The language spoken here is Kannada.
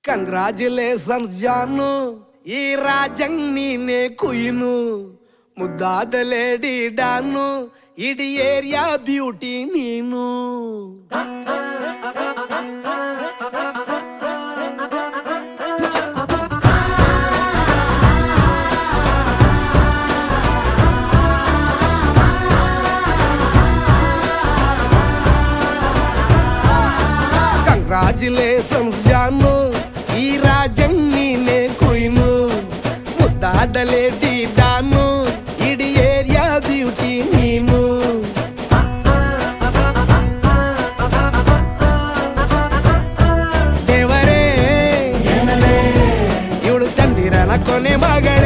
ಕಂಗ್ರಾಚುಲೇಷನ್ಸ್ ಜಾನು, ಈ ರಾಜಂಗ್ ನೀನೆ ಕುಯ್ನು, ಮುದ್ದಾದ ಲೇಡಿ ಡಾನು, ಇಡೀ ಏರಿಯಾ ಬ್ಯೂಟಿ ನೀನು. ಕಂಗ್ರಾಚುಲೇಷನ್ಸ್ ಜಾನು, ಈ ರಾಜಂಗ್ ನೀನೆ ಕುಯ್ನು, ಮುದ್ದಾದ ಲೇಡಿ ಡಾನು, ಇಡೀ ಏರಿಯಾ ಬ್ಯೂಟಿ ನೀನು. ದೇವರೇ ಇವಳು ಚಂದಿರನ ಕೊನೆ ಮಗಳೇ.